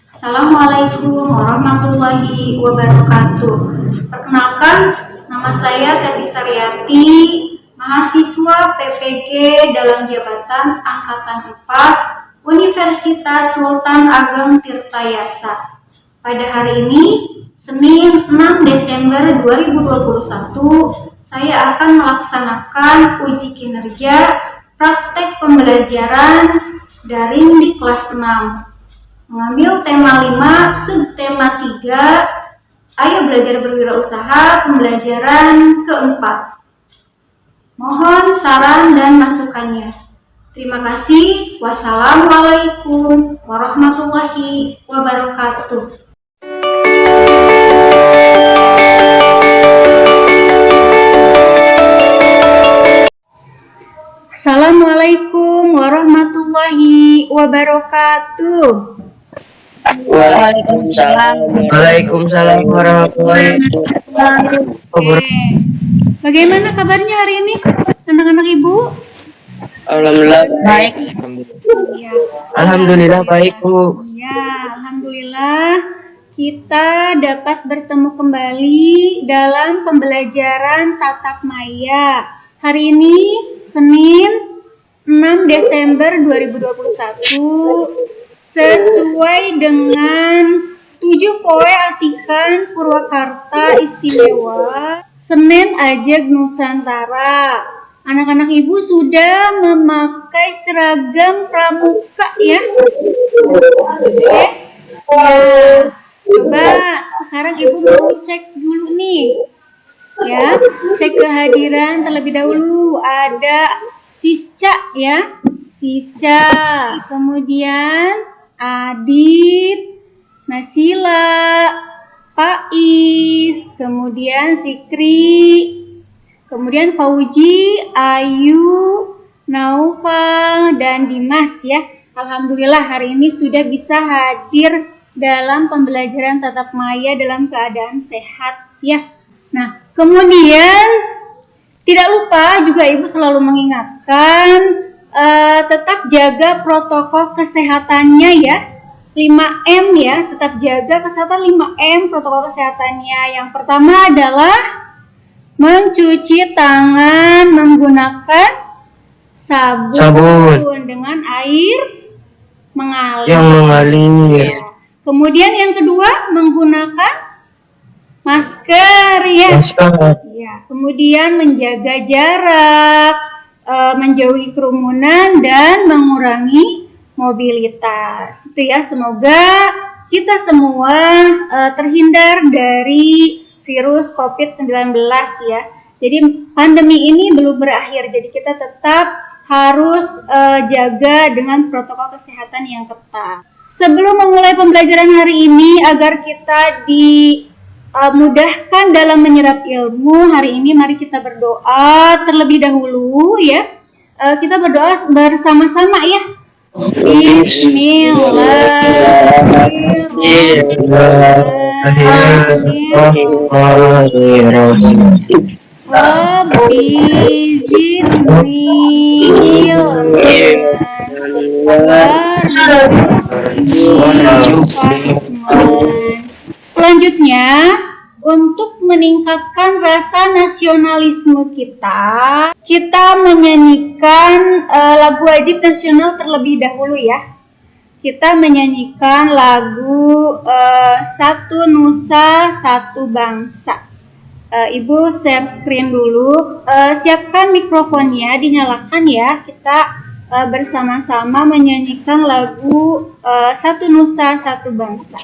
Assalamualaikum warahmatullahi wabarakatuh. Perkenalkan, nama saya Teti Saryati, mahasiswa PPG dalam jabatan Angkatan 4 Universitas Sultan Ageng Tirtayasa. Pada hari ini, Senin 6 Desember 2021, saya akan melaksanakan uji kinerja praktek pembelajaran daring di kelas 6. Mengambil tema 5, subtema 3, ayo belajar berwirausaha, pembelajaran keempat. Mohon saran dan masukannya. Terima kasih. Wassalamualaikum warahmatullahi wabarakatuh. Assalamualaikum warahmatullahi wabarakatuh. Waalaikumsalam warahmatullahi wabarakatuh. Bagaimana kabarnya hari ini, anak-anak ibu? Alhamdulillah baik. Ya. Alhamdulillah baik, Bu. Ya, alhamdulillah kita dapat bertemu kembali dalam pembelajaran tatap maya. Hari ini Senin 6 Desember 2021 sesuai dengan 7 Poe Atikan Purwakarta Istimewa Senen Ajeg Nusantara. Anak-anak ibu sudah memakai seragam pramuka ya. Oke. Ya, coba sekarang ibu mau cek dulu nih. Ya, cek kehadiran terlebih dahulu. Ada Sisca ya. Sisca, kemudian Adit, Nasila, Pais, kemudian Zikri, kemudian Fauji, Ayu, Naufal, dan Dimas ya. Alhamdulillah hari ini sudah bisa hadir dalam pembelajaran tatap maya dalam keadaan sehat ya. Nah, kemudian tidak lupa juga ibu selalu mengingatkan tetap jaga protokol kesehatannya ya. 5M ya, tetap jaga kesehatan 5M protokol kesehatannya. Yang pertama adalah mencuci tangan menggunakan sabun dengan air mengalir. Yang mengalir. Kemudian yang kedua menggunakan masker ya. Ya, kemudian menjaga jarak, menjauhi kerumunan dan mengurangi mobilitas. Itu ya, semoga kita semua terhindar dari virus COVID-19 ya. Jadi pandemi ini belum berakhir. Jadi kita tetap harus jaga dengan protokol kesehatan yang ketat. Sebelum memulai pembelajaran hari ini agar kita mudahkan dalam menyerap ilmu, hari ini mari kita berdoa terlebih dahulu ya. Kita berdoa bersama-sama ya. Bismillahirrahmanirrahim. Rabbi zidni Selanjutnya, untuk meningkatkan rasa nasionalisme kita menyanyikan lagu wajib nasional terlebih dahulu ya. Kita menyanyikan lagu Satu Nusa Satu Bangsa. Ibu share screen dulu, siapkan mikrofonnya, dinyalakan ya. Kita bersama-sama menyanyikan lagu Satu Nusa Satu Bangsa.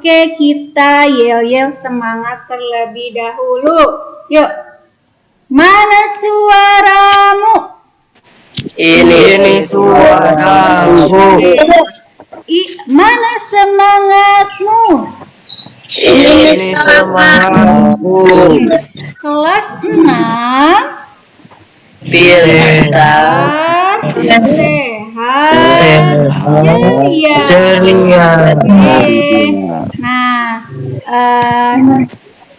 Oke, kita yel-yel semangat terlebih dahulu. Yuk. Mana suaramu? Ini suaramu. Mana semangatmu? Ini semangatku. Kelas 6. Pintar, sehat, ceria. Oke. Nah,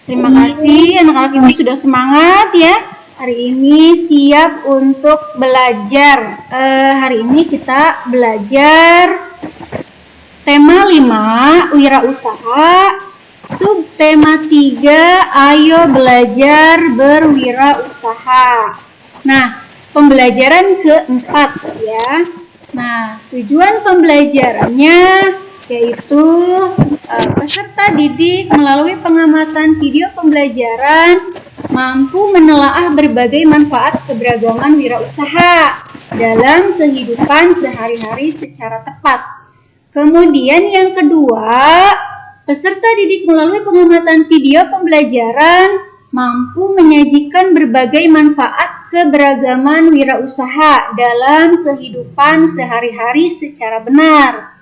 terima kasih anak-anak ibu sudah semangat ya. Hari ini siap untuk belajar. Hari ini kita belajar tema 5, wirausaha. Subtema 3, ayo belajar berwirausaha. Nah, pembelajaran keempat ya. Nah, tujuan pembelajarannya yaitu peserta didik melalui pengamatan video pembelajaran mampu menelaah berbagai manfaat keberagaman wirausaha dalam kehidupan sehari-hari secara tepat. Kemudian yang kedua, peserta didik melalui pengamatan video pembelajaran mampu menyajikan berbagai manfaat keberagaman wirausaha dalam kehidupan sehari-hari secara benar.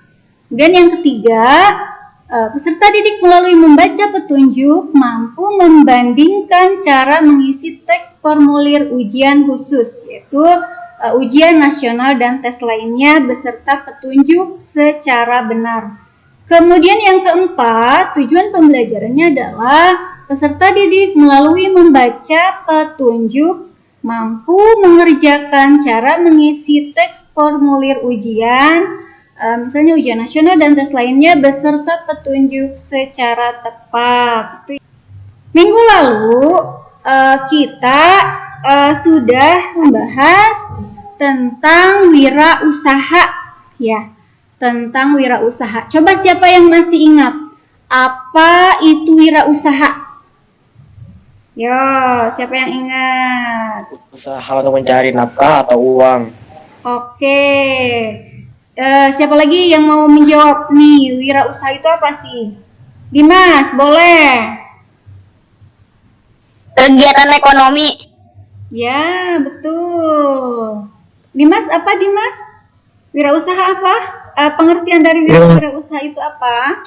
Dan yang ketiga, peserta didik melalui membaca petunjuk mampu membandingkan cara mengisi teks formulir ujian khusus, yaitu ujian nasional dan tes lainnya beserta petunjuk secara benar. Kemudian yang keempat, tujuan pembelajarannya adalah peserta didik melalui membaca petunjuk mampu mengerjakan cara mengisi teks formulir ujian, misalnya ujian nasional dan tes lainnya beserta petunjuk secara tepat. Minggu lalu kita sudah membahas tentang wirausaha ya. Tentang wirausaha. Coba siapa yang masih ingat? Apa itu wirausaha? Yo, siapa yang ingat? Usaha untuk mencari nafkah atau uang. Oke. Siapa lagi yang mau menjawab nih? Wirausaha itu apa sih? Dimas, boleh. Kegiatan ekonomi. Ya, betul. Dimas, apa Dimas? Wirausaha apa? Pengertian dari wirausaha itu apa?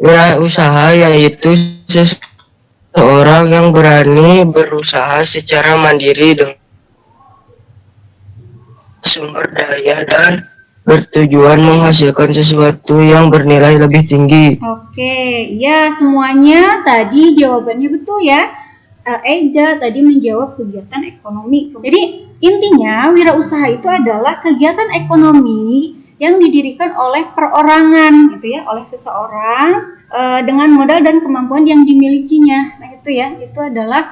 Wirausaha yaitu seseorang yang berani berusaha secara mandiri dengan sumber daya dan bertujuan menghasilkan sesuatu yang bernilai lebih tinggi. Oke, ya semuanya tadi jawabannya betul ya. Ega tadi menjawab kegiatan ekonomi. Jadi intinya wirausaha itu adalah kegiatan ekonomi yang didirikan oleh perorangan gitu ya, oleh seseorang dengan modal dan kemampuan yang dimilikinya. Nah itu ya, itu adalah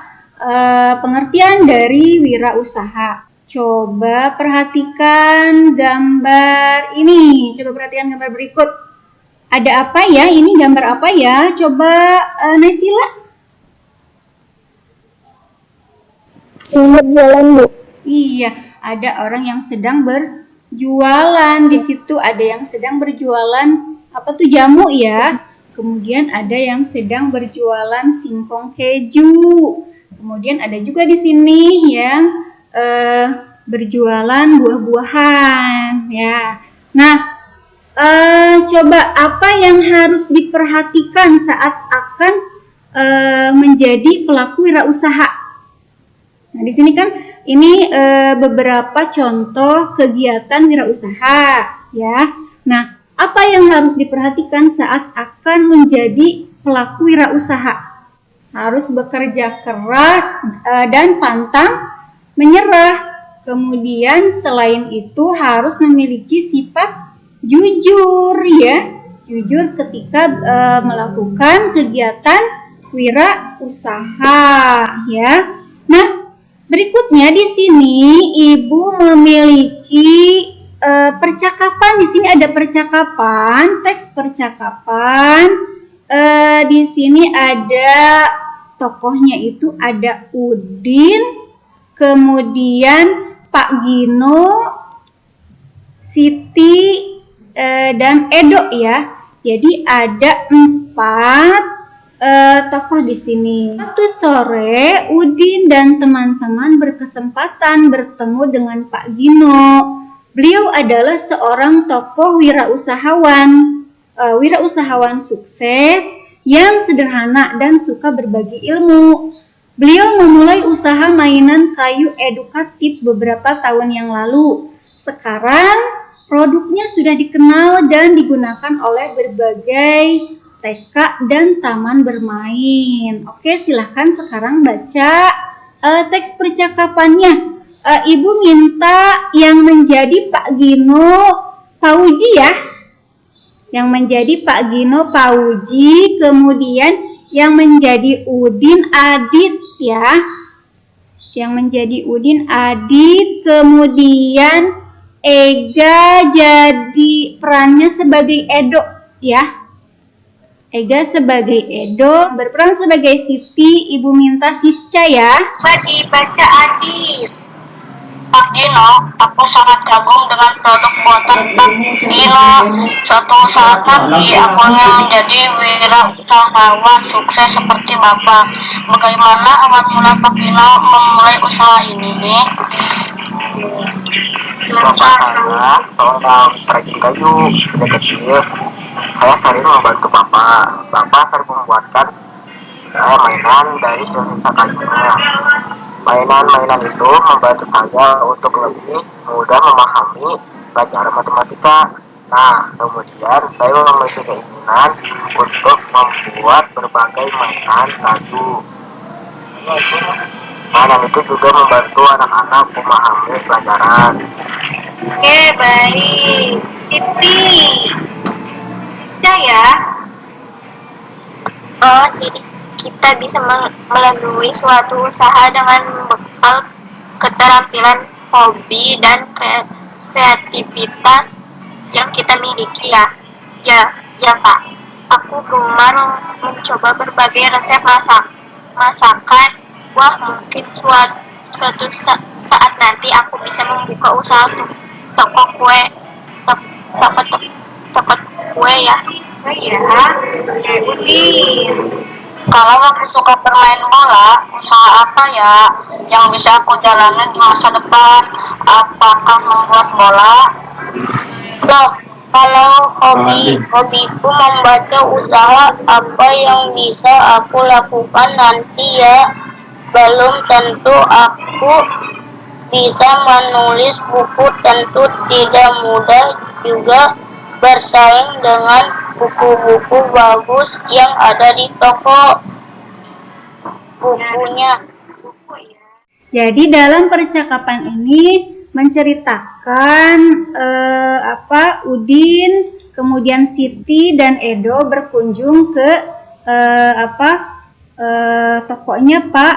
pengertian dari wirausaha. Coba perhatikan gambar ini. Coba perhatikan gambar berikut. Ada apa ya? Ini gambar apa ya? Coba Naysila. Berjualan, Bu. Iya, ada orang yang sedang berjualan. Di situ ada yang sedang berjualan apa tuh jamu ya. Kemudian ada yang sedang berjualan singkong keju. Kemudian ada juga di sini yang berjualan buah-buahan ya. Nah, coba apa yang harus diperhatikan saat akan menjadi pelaku wirausaha? Nah, di sini kan ini beberapa contoh kegiatan wirausaha ya. Nah, apa yang harus diperhatikan saat akan menjadi pelaku wirausaha? Harus bekerja keras dan pantang menyerah. Kemudian selain itu harus memiliki sifat jujur ya. Jujur ketika melakukan kegiatan wirausaha ya. Nah, berikutnya di sini Ibu memiliki percakapan. Di sini ada percakapan, teks percakapan. Di sini ada tokohnya itu ada Udin, kemudian Pak Gino, Siti, dan Edo ya. Jadi ada 4 tokoh di sini. Suatu sore, Udin dan teman-teman berkesempatan bertemu dengan Pak Gino. Beliau adalah seorang tokoh wirausahawan sukses yang sederhana dan suka berbagi ilmu. Beliau memulai usaha mainan kayu edukatif beberapa tahun yang lalu. Sekarang produknya sudah dikenal dan digunakan oleh berbagai TK dan taman bermain. Oke, silahkan sekarang baca teks percakapannya. Ibu minta yang menjadi Pak Gino Pauji ya. Yang menjadi Pak Gino Pauji, kemudian yang menjadi Udin Adit ya. Yang menjadi Udin Adit, kemudian Ega jadi perannya sebagai Edo ya. Ega sebagai Edo, berperan sebagai Siti, ibu minta Sisca ya. Dibaca Adit. Pak Gino, aku sangat kagum dengan produk buatan Pak Gino. Suatu saat nanti aku ingin menjadi wirausahawan sukses seperti Bapak. Bagaimana awal mula Pak Gino memulai usaha ini? Bapak saya seorang perajin kayu sejak kecil. Saya sering membantu Bapak. Bapak sering membuatkan mainan dari sisa kayunya. Mainan-mainan itu membantu saya untuk lebih mudah memahami pelajaran matematika. Nah, kemudian saya memiliki keinginan untuk membuat berbagai mainan kayu. Mainan itu juga membantu anak-anak memahami pelajaran. Oke, baik. Siti. Sisca ya. Oh, jadi kita bisa melalui suatu usaha dengan bekal keterampilan, hobi, dan kreativitas yang kita miliki ya. Ya Pak. Aku gemar mencoba berbagai resep masakan. Wah, mungkin suatu saat nanti aku bisa membuka usaha toko kue ya. Oh ya, Udin. Kalau aku suka bermain bola, usaha apa ya yang bisa aku jalani di masa depan? Apakah membuat bola? Loh, kalau hobiku membaca, usaha apa yang bisa aku lakukan nanti ya? Belum tentu aku bisa menulis buku, tentu tidak mudah juga bersaing dengan buku-buku bagus yang ada di toko bukunya. Jadi dalam percakapan ini menceritakan Udin, kemudian Siti dan Edo berkunjung ke tokonya Pak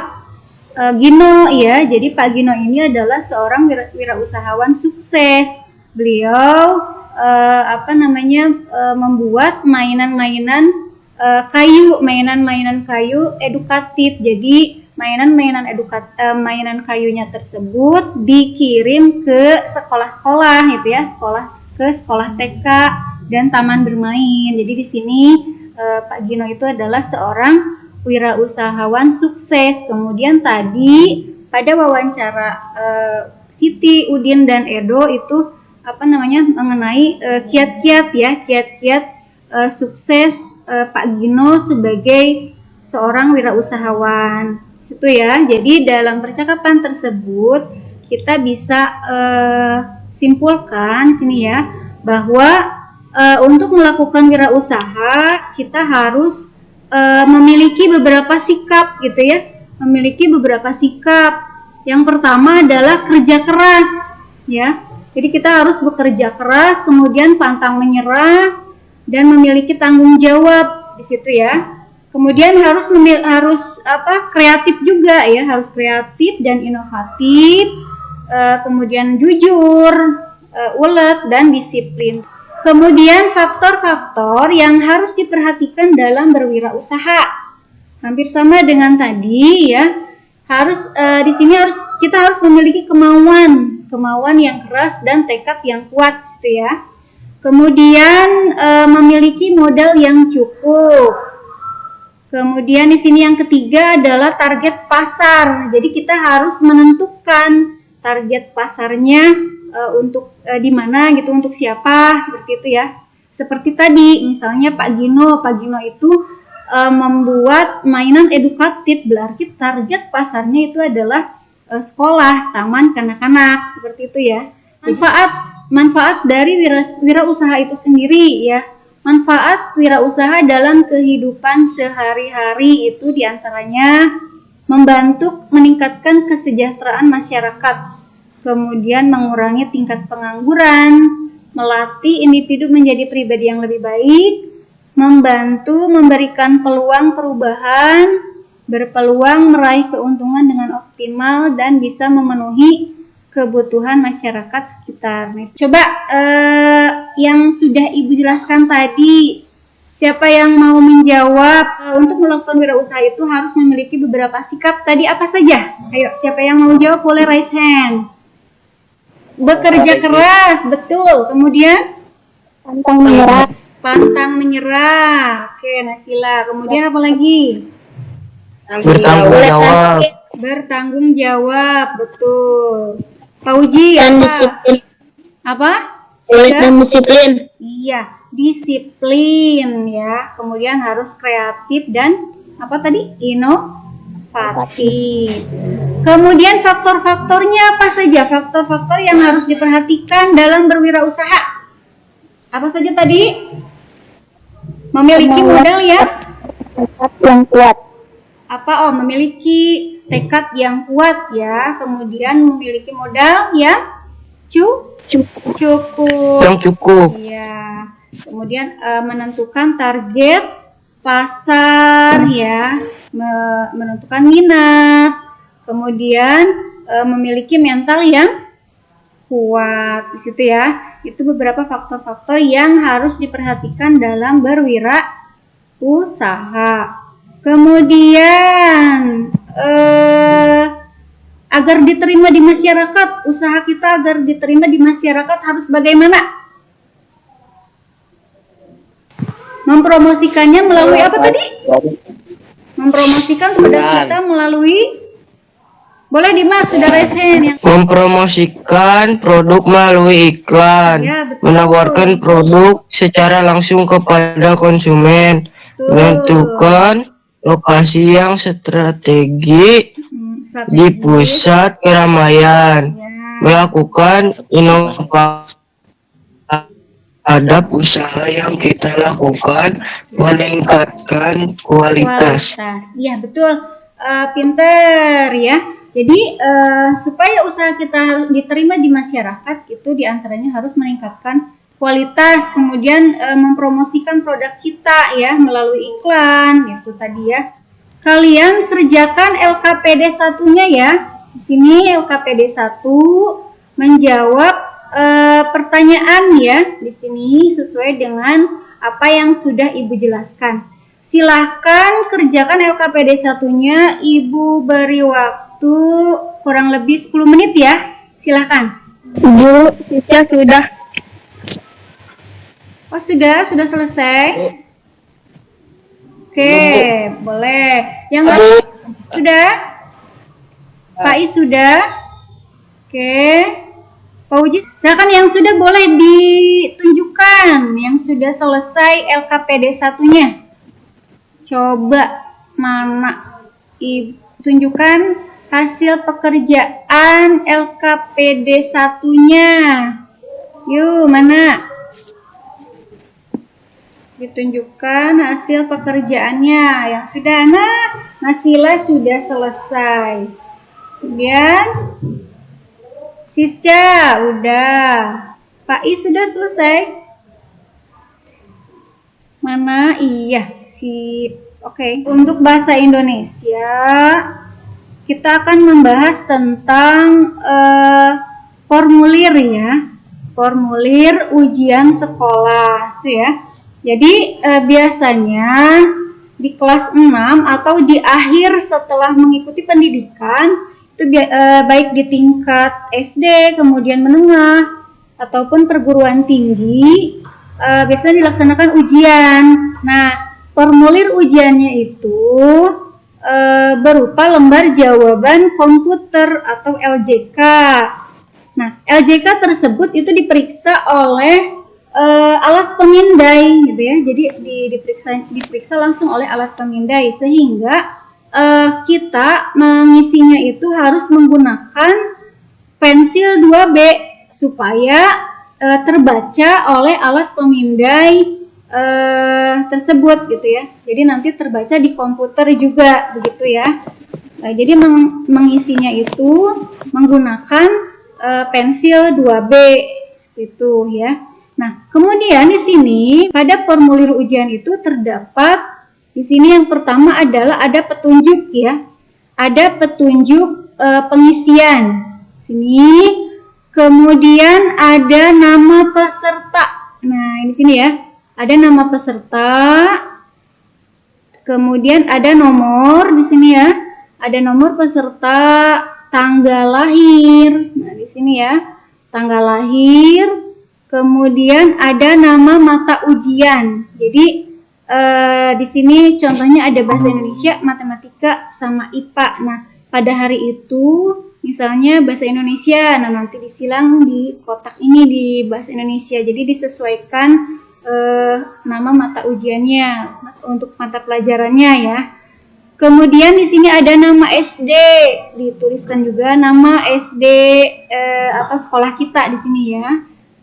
Gino ya. Jadi Pak Gino ini adalah seorang wirausahawan sukses. Beliau membuat mainan-mainan kayu edukatif. Jadi mainan kayunya tersebut dikirim ke sekolah-sekolah gitu ya, sekolah TK dan taman bermain. Jadi di sini Pak Gino itu adalah seorang wirausahawan sukses. Kemudian tadi pada wawancara Siti, Udin dan Edo itu mengenai kiat-kiat sukses Pak Gino sebagai seorang wirausahawan. Situ ya. Jadi dalam percakapan tersebut kita bisa simpulkan sini ya bahwa untuk melakukan wirausaha kita harus memiliki beberapa sikap gitu ya. Memiliki beberapa sikap. Yang pertama adalah kerja keras ya. Jadi kita harus bekerja keras, kemudian pantang menyerah dan memiliki tanggung jawab di situ ya. Kemudian harus kreatif juga ya, harus kreatif dan inovatif. Kemudian jujur, ulet dan disiplin. Kemudian faktor-faktor yang harus diperhatikan dalam berwirausaha. Hampir sama dengan tadi ya. Di sini kita harus memiliki kemauan yang keras dan tekad yang kuat gitu ya. Kemudian memiliki modal yang cukup. Kemudian di sini yang ketiga adalah target pasar. Jadi kita harus menentukan target pasarnya untuk di mana gitu, untuk siapa, seperti itu ya. Seperti tadi, misalnya Pak Gino itu membuat mainan edukatif, berarti target pasarnya itu adalah sekolah, taman kanak-kanak, seperti itu ya. Manfaat dari wirausaha itu sendiri ya. Manfaat wirausaha dalam kehidupan sehari-hari itu diantaranya membantu meningkatkan kesejahteraan masyarakat, kemudian mengurangi tingkat pengangguran, melatih individu menjadi pribadi yang lebih baik, membantu memberikan peluang perubahan, berpeluang meraih keuntungan dengan optimal dan bisa memenuhi kebutuhan masyarakat sekitar. Coba yang sudah Ibu jelaskan tadi, siapa yang mau menjawab? Untuk melakukan wirausaha itu harus memiliki beberapa sikap. Tadi apa saja? Ayo, siapa yang mau jawab boleh raise hand. Bekerja keras, betul. Kemudian pantang menyerah. Oke, Nasila. Kemudian apa lagi? Bertanggung jawab. Bertanggung jawab, betul. Pak Uji, Dan apa? disiplin. Apa? Dan disiplin. Iya, disiplin ya. Kemudian harus kreatif dan apa tadi? Inovatif. Kemudian faktor-faktornya apa saja? Faktor-faktor yang harus diperhatikan dalam berwirausaha. Apa saja tadi? Memiliki modal ya? Yang kuat. Apa? Memiliki tekad yang kuat ya. Kemudian memiliki modal yang cukup. Yang cukup. Iya. Kemudian menentukan target pasar ya, menentukan minat. Kemudian memiliki mental yang kuat di situ ya. Itu beberapa faktor-faktor yang harus diperhatikan dalam berwirausaha. Kemudian agar diterima di masyarakat, usaha kita agar diterima di masyarakat harus bagaimana? Mempromosikannya melalui apa tadi? Mempromosikan produk kita melalui, boleh Dimas, sudah raise hand yang Mempromosikan produk melalui iklan, Ya, betul. menawarkan produk secara langsung kepada konsumen, Betul. menentukan lokasi yang strategi di pusat keramaian, Ya. melakukan inovasi terhadap usaha yang kita lakukan, meningkatkan kualitas. Iya betul, pinter ya. Jadi supaya usaha kita diterima di masyarakat itu diantaranya harus meningkatkan kualitas, kemudian mempromosikan produk kita ya melalui iklan itu tadi ya. Kalian kerjakan LKPD 1-nya ya. Di sini LKPD 1 menjawab pertanyaan ya. Di sini sesuai dengan apa yang sudah Ibu jelaskan. Silahkan kerjakan LKPD 1-nya. Ibu beri waktu kurang lebih 10 menit ya. Silahkan. Bu, sudah. Oh sudah selesai. Oke, boleh. Yang lain sudah? Pak I sudah? Oke. Pak Uji, silakan yang sudah boleh ditunjukkan yang sudah selesai LKPD 1-nya. Coba mana? Tunjukkan hasil pekerjaan LKPD 1-nya. Yuk, mana? Ditunjukkan hasil pekerjaannya yang sudah. Nah, Nasila sudah selesai. Kemudian Sisca udah. Pak I sudah selesai. Mana? Iya, sip. Oke. Untuk bahasa Indonesia kita akan membahas tentang formulir ya. Formulir ujian sekolah, itu ya. Jadi biasanya di kelas 6 atau di akhir setelah mengikuti pendidikan itu baik di tingkat SD, kemudian menengah ataupun perguruan tinggi, biasanya dilaksanakan ujian. Nah, formulir ujiannya itu berupa lembar jawaban komputer atau LJK. Nah, LJK tersebut itu diperiksa oleh alat pemindai gitu ya. Jadi diperiksa langsung oleh alat pemindai, sehingga kita mengisinya itu harus menggunakan pensil 2B supaya terbaca oleh alat pemindai tersebut gitu ya. Jadi nanti terbaca di komputer juga begitu ya. Jadi mengisinya itu menggunakan pensil 2B seperti itu ya. Nah, kemudian di sini pada formulir ujian itu terdapat di sini yang pertama adalah ada petunjuk ya. Ada petunjuk pengisian. Sini kemudian ada nama peserta. Nah, di sini ya. Ada nama peserta. Kemudian ada nomor di sini ya. Ada nomor peserta, tanggal lahir. Nah, di sini ya. Tanggal lahir. Kemudian ada nama mata ujian. Jadi di sini contohnya ada bahasa Indonesia, matematika, sama IPA. Nah, pada hari itu misalnya bahasa Indonesia, nah nanti disilang di kotak ini di bahasa Indonesia. Jadi disesuaikan nama mata ujiannya untuk mata pelajarannya ya. Kemudian di sini ada nama SD, dituliskan juga nama SD atau sekolah kita di sini ya.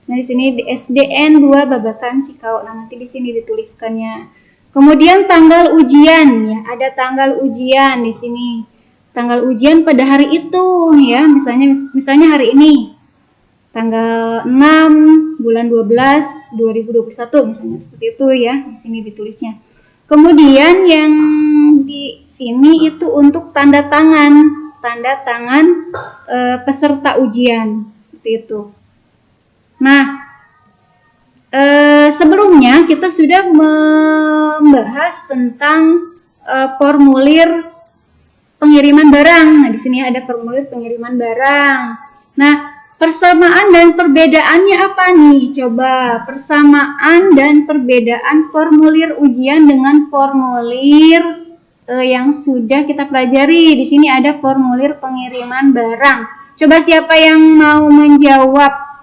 Misalnya di sini di SDN 2 Babakan Cikau. Nah, nanti di sini dituliskannya. Kemudian tanggal ujian ya, ada tanggal ujian di sini. Tanggal ujian pada hari itu ya, misalnya hari ini. Tanggal 6 bulan 12 2021 misalnya seperti itu ya, di sini ditulisnya. Kemudian yang di sini itu untuk tanda tangan peserta ujian seperti itu. Nah, sebelumnya kita sudah membahas tentang formulir pengiriman barang. Nah, di sini ada formulir pengiriman barang. Nah, persamaan dan perbedaannya apa nih? Coba persamaan dan perbedaan formulir ujian dengan formulir yang sudah kita pelajari. Di sini ada formulir pengiriman barang. Coba siapa yang mau menjawab?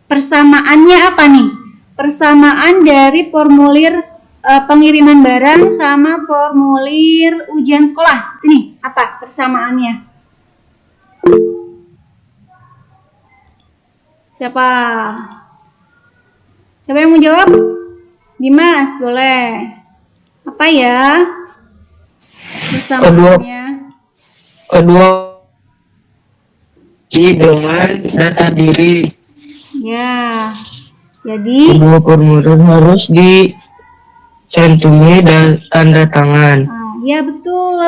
Persamaannya apa nih? Persamaan dari formulir pengiriman barang sama formulir ujian sekolah. Sini, apa persamaannya? Siapa? Siapa yang mau jawab? Dimas, boleh. Apa ya persamaannya? Kedua dengan data diri. Ya, jadi Kedua formulir harus dicantumi dan tanda tangan. ya betul.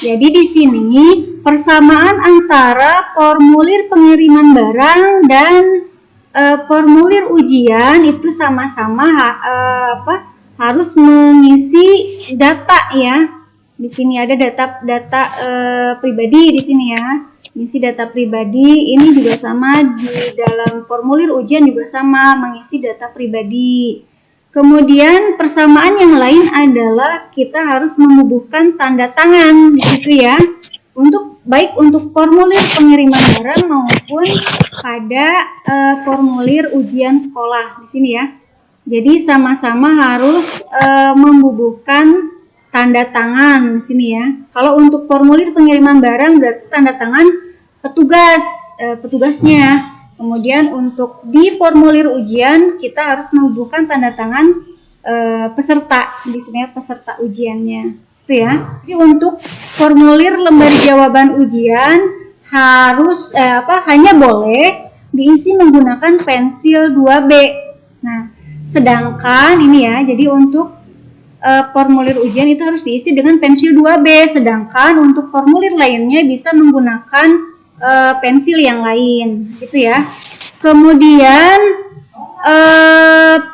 Jadi di sini persamaan antara formulir pengiriman barang dan formulir ujian itu sama-sama harus mengisi data ya. Di sini ada data pribadi di sini ya. Mengisi data pribadi ini juga sama, di dalam formulir ujian juga sama, mengisi data pribadi. Kemudian persamaan yang lain adalah kita harus membubuhkan tanda tangan gitu ya. Baik untuk formulir pengiriman barang maupun pada formulir ujian sekolah di sini ya. Jadi sama-sama harus membubuhkan tanda tangan di sini ya. Kalau untuk formulir pengiriman barang berarti tanda tangan petugasnya. Kemudian untuk di formulir ujian kita harus membubuhkan tanda tangan peserta di sini ya, peserta ujiannya. Itu ya. Jadi untuk formulir lembar jawaban ujian harus hanya boleh diisi menggunakan pensil 2B. Nah, sedangkan ini ya, jadi untuk formulir ujian itu harus diisi dengan pensil 2B, sedangkan untuk formulir lainnya bisa menggunakan pensil yang lain, gitu ya. Kemudian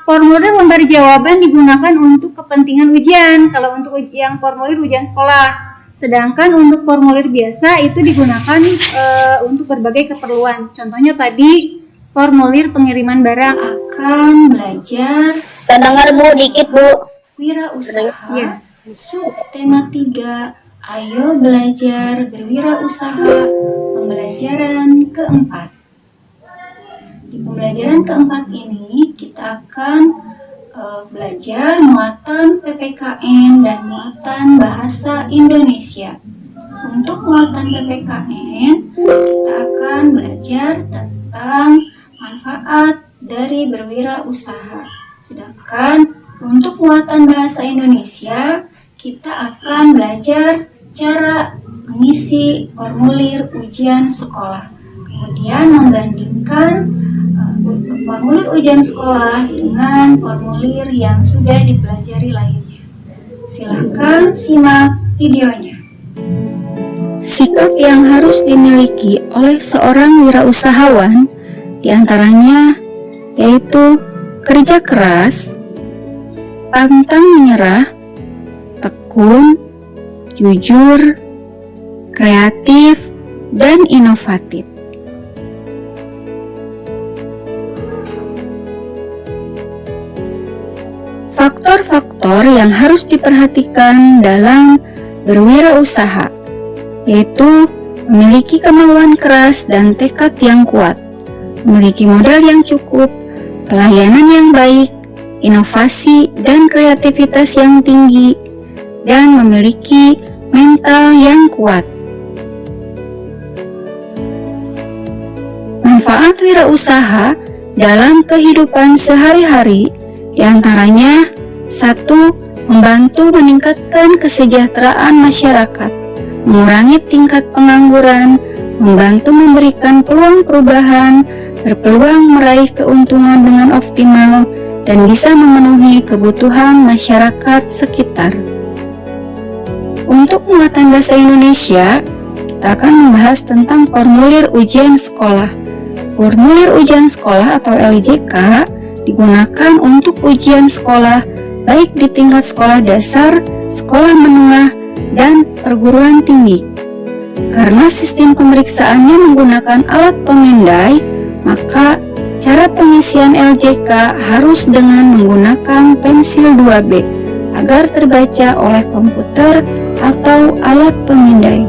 formulir lembar jawaban digunakan untuk kepentingan ujian, kalau untuk yang formulir ujian sekolah. Sedangkan untuk formulir biasa itu digunakan untuk berbagai keperluan. Contohnya tadi formulir pengiriman barang. Akan belajar Terdengar Bu, dikit Bu. Wirausaha. Ya. Subtema 3. Ayo belajar berwirausaha. Pembelajaran keempat. Di pembelajaran keempat ini kita akan belajar muatan PPKN dan muatan bahasa Indonesia. Untuk muatan PPKN, kita akan belajar tentang manfaat dari berwirausaha. Sedangkan untuk muatan bahasa Indonesia, kita akan belajar cara mengisi formulir ujian sekolah. Kemudian membandingkan formulir ujian sekolah dengan formulir yang sudah dipelajari lainnya. Silakan simak videonya. Sikap yang harus dimiliki oleh seorang wirausahawan diantaranya yaitu kerja keras, pantang menyerah, tekun, jujur, kreatif, dan inovatif. Faktor-faktor yang harus diperhatikan dalam berwirausaha yaitu memiliki kemauan keras dan tekad yang kuat, memiliki modal yang cukup, pelayanan yang baik, inovasi dan kreativitas yang tinggi, dan memiliki mental yang kuat. Manfaat wirausaha dalam kehidupan sehari-hari diantaranya 1. Membantu meningkatkan kesejahteraan masyarakat, mengurangi tingkat pengangguran, membantu memberikan peluang perubahan, berpeluang meraih keuntungan dengan optimal, dan bisa memenuhi kebutuhan masyarakat sekitar. Untuk muatan bahasa Indonesia, kita akan membahas tentang formulir ujian sekolah. Formulir ujian sekolah atau LUJK digunakan untuk ujian sekolah baik di tingkat sekolah dasar, sekolah menengah, dan perguruan tinggi. Karena sistem pemeriksaannya menggunakan alat pemindai, maka cara pengisian LJK harus dengan menggunakan pensil 2B agar terbaca oleh komputer atau alat pemindai.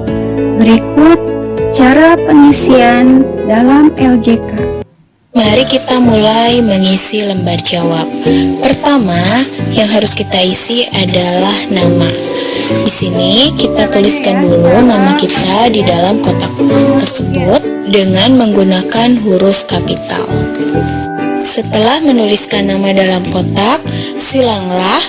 Berikut cara pengisian dalam LJK. Mari kita mulai mengisi lembar jawab. Pertama, yang harus kita isi adalah nama. Di sini kita tuliskan dulu nama kita di dalam kotak tersebut dengan menggunakan huruf kapital. Setelah menuliskan nama dalam kotak, silanglah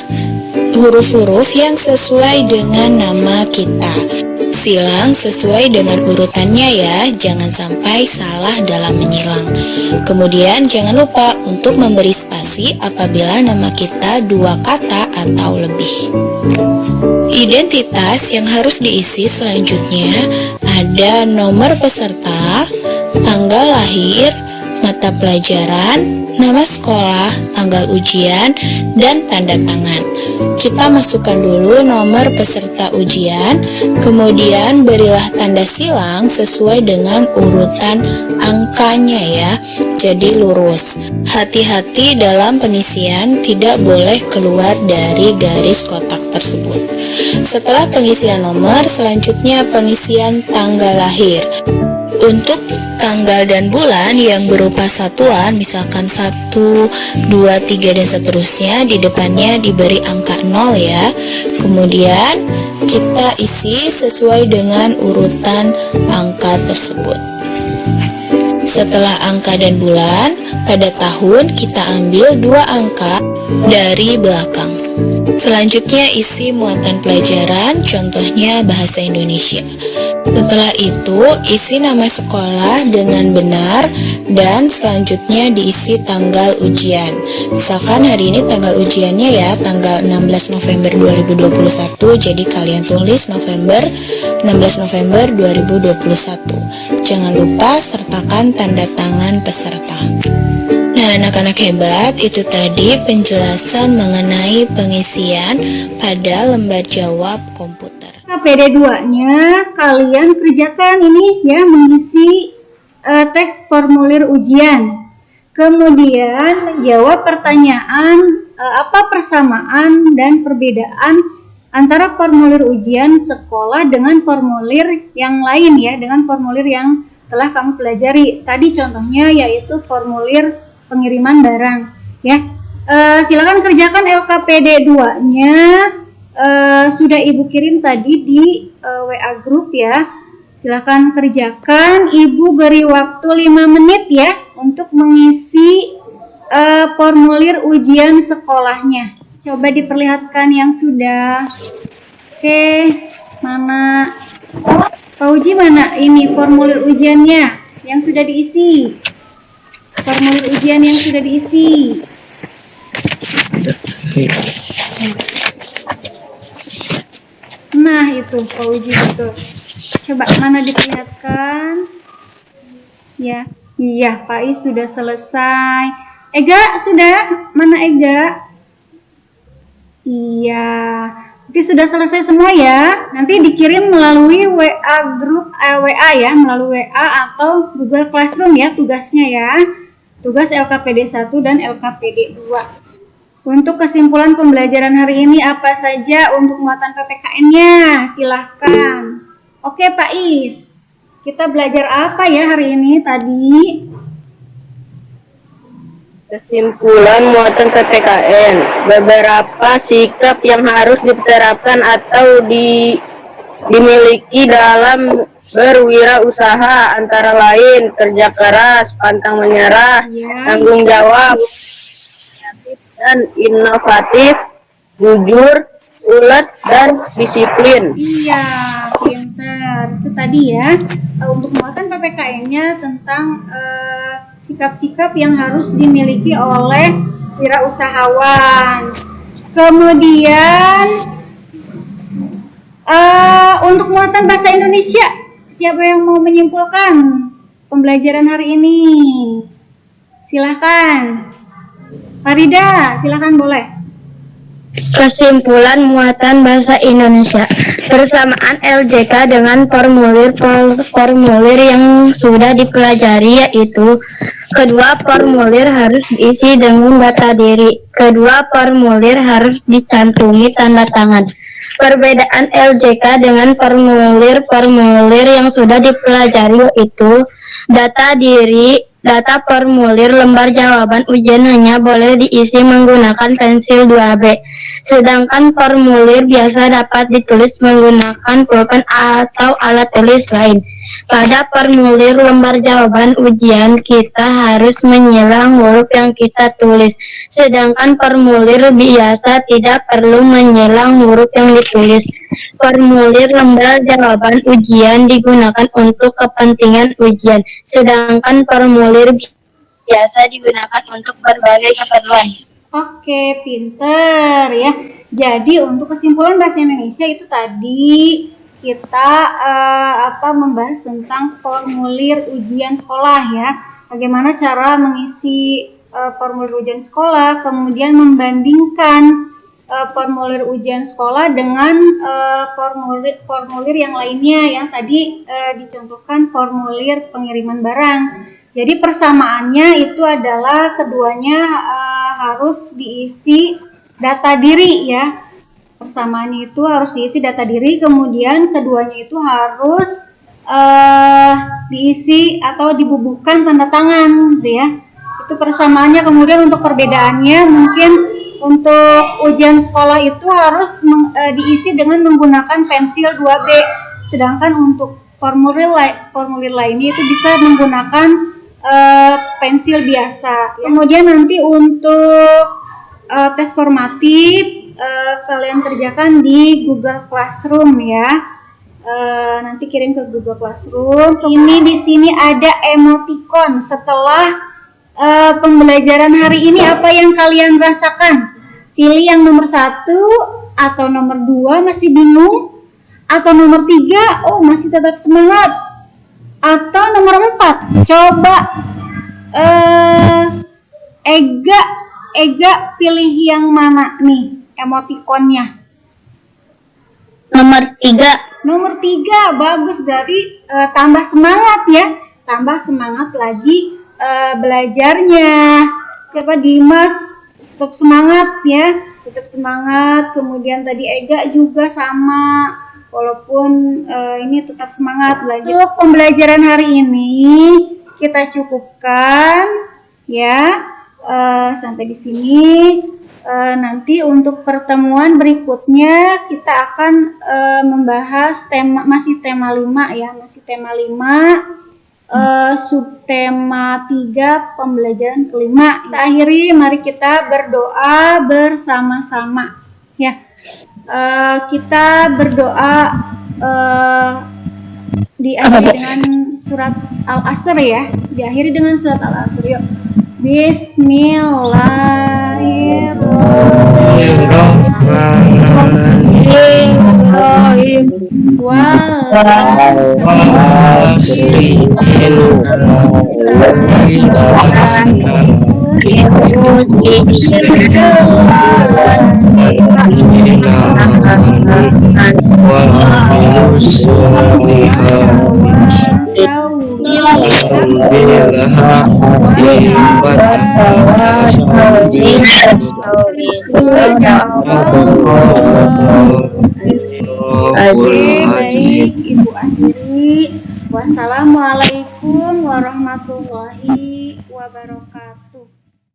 huruf-huruf yang sesuai dengan nama kita. Silang sesuai dengan urutannya ya, jangan sampai salah dalam menyilang. Kemudian jangan lupa untuk memberi spasi apabila nama kita 2 kata atau lebih. Identitas yang harus diisi selanjutnya ada nomor peserta, tanggal lahir, mata pelajaran, nama sekolah, tanggal ujian, dan tanda tangan. Kita masukkan dulu nomor peserta ujian, kemudian berilah tanda silang sesuai dengan urutan angkanya ya, jadi lurus. Hati-hati dalam pengisian, tidak boleh keluar dari garis kotak tersebut. Setelah pengisian nomor, selanjutnya pengisian tanggal lahir. Untuk tanggal dan bulan yang berupa satuan, misalkan 1, 2, 3 dan seterusnya, di depannya diberi angka 0 ya. Kemudian kita isi sesuai dengan urutan angka tersebut. Setelah angka dan bulan, pada tahun kita ambil 2 angka dari belakang. Selanjutnya isi muatan pelajaran, contohnya bahasa Indonesia. Setelah itu, isi nama sekolah dengan benar dan selanjutnya diisi tanggal ujian. Misalkan hari ini tanggal ujiannya ya, tanggal 16 November 2021, jadi kalian tulis 16 November 2021. Jangan lupa sertakan tanda tangan peserta. Nah, anak-anak hebat, itu tadi penjelasan mengenai pengisian pada lembar jawab komputer. KPD 2-nya kalian kerjakan ini ya, mengisi teks formulir ujian. Kemudian menjawab pertanyaan apa persamaan dan perbedaan antara formulir ujian sekolah dengan formulir yang lain ya, dengan formulir yang telah kamu pelajari. Tadi contohnya yaitu formulir pengiriman barang ya. Silakan kerjakan LKPD 2-nya. Sudah Ibu kirim tadi di WA grup ya. Silakan kerjakan. Ibu beri waktu 5 menit ya untuk mengisi formulir ujian sekolahnya. Coba diperlihatkan yang sudah. Oke, mana? Pak Uji, mana ini formulir ujiannya yang sudah diisi? Formulir ujian yang sudah diisi. Nah, itu Pak Uji betul. Coba mana diperlihatkan? Ya, iya, Pak Is sudah selesai. Ega sudah? Mana Ega? Iya, itu sudah selesai semua ya. Nanti dikirim melalui WA grup WA ya, melalui WA atau Google Classroom ya tugasnya ya. Tugas LKPD 1 dan LKPD 2. Untuk kesimpulan pembelajaran hari ini apa saja untuk muatan PPKN-nya? Silahkan. Oke Pak Is, kita belajar apa ya hari ini tadi? Kesimpulan muatan PPKN, beberapa sikap yang harus diterapkan atau dimiliki dalam berwirausaha antara lain kerja keras, pantang menyerah, tanggung jawab, kreatif dan inovatif, jujur, ulet, dan disiplin. Iya, pintar. Itu tadi ya, untuk muatan PPKN-nya tentang sikap-sikap yang harus dimiliki oleh wirausahawan. Kemudian untuk muatan bahasa Indonesia, siapa yang mau menyimpulkan pembelajaran hari ini? Silahkan. Farida, silahkan boleh. Kesimpulan muatan bahasa Indonesia, persamaan LJK dengan formulir yang sudah dipelajari, yaitu kedua formulir harus diisi dengan data diri, kedua formulir harus dicantumgi tanda tangan. Perbedaan LJK dengan formulir yang sudah dipelajari, yaitu data diri. Data formulir lembar jawaban ujian hanya boleh diisi menggunakan pensil 2B, sedangkan formulir biasa dapat ditulis menggunakan pulpen atau alat tulis lain. Pada formulir lembar jawaban ujian, kita harus menyilang huruf yang kita tulis, sedangkan formulir biasa tidak perlu menyilang huruf yang ditulis. Formulir lembar jawaban ujian digunakan untuk kepentingan ujian, sedangkan formulir biasa digunakan untuk berbagai keperluan. Oke, pinter ya. Jadi untuk kesimpulan bahasa Indonesia itu tadi kita membahas tentang formulir ujian sekolah ya. Bagaimana cara mengisi formulir ujian sekolah, kemudian membandingkan formulir ujian sekolah dengan formulir yang lainnya yang tadi dicontohkan formulir pengiriman barang. Jadi persamaannya itu adalah keduanya harus diisi data diri ya. Persamaannya itu harus diisi data diri, kemudian keduanya itu harus diisi atau dibubuhkan tanda tangan gitu ya. Itu persamaannya. Kemudian untuk perbedaannya mungkin untuk ujian sekolah itu harus diisi dengan menggunakan pensil 2B, sedangkan untuk formulir lainnya itu bisa menggunakan pensil biasa. Kemudian nanti untuk tes formatif kalian kerjakan di Google Classroom ya. Nanti kirim ke Google Classroom. Ini di sini ada emoticon. Setelah pembelajaran hari ini apa yang kalian rasakan? Pilih yang nomor 1 atau nomor 2 masih bingung, atau nomor 3 oh masih tetap semangat, atau nomor 4 coba Ega pilih yang mana nih emoticonnya? Nomor 3. Nomor 3, bagus, berarti tambah semangat ya, tambah semangat lagi belajarnya. Siapa? Dimas tetap semangat ya, tetap semangat. Kemudian tadi Ega juga sama, walaupun ini tetap semangat belajar. Untuk pembelajaran hari ini kita cukupkan ya, sampai di sini. Nanti untuk pertemuan berikutnya kita akan membahas masih tema 5 ya, masih tema 5. Subtema 3 pembelajaran kelima. Kita akhiri, mari kita berdoa bersama-sama ya. Kita berdoa diakhiri dengan surat Al-Asr ya. Diakhiri dengan surat Al-Asr. Yuk. Bismillahirrahmanirrahim. Baik, Ibu akhiri. Wassalamualaikum warahmatullahi wabarakatuh.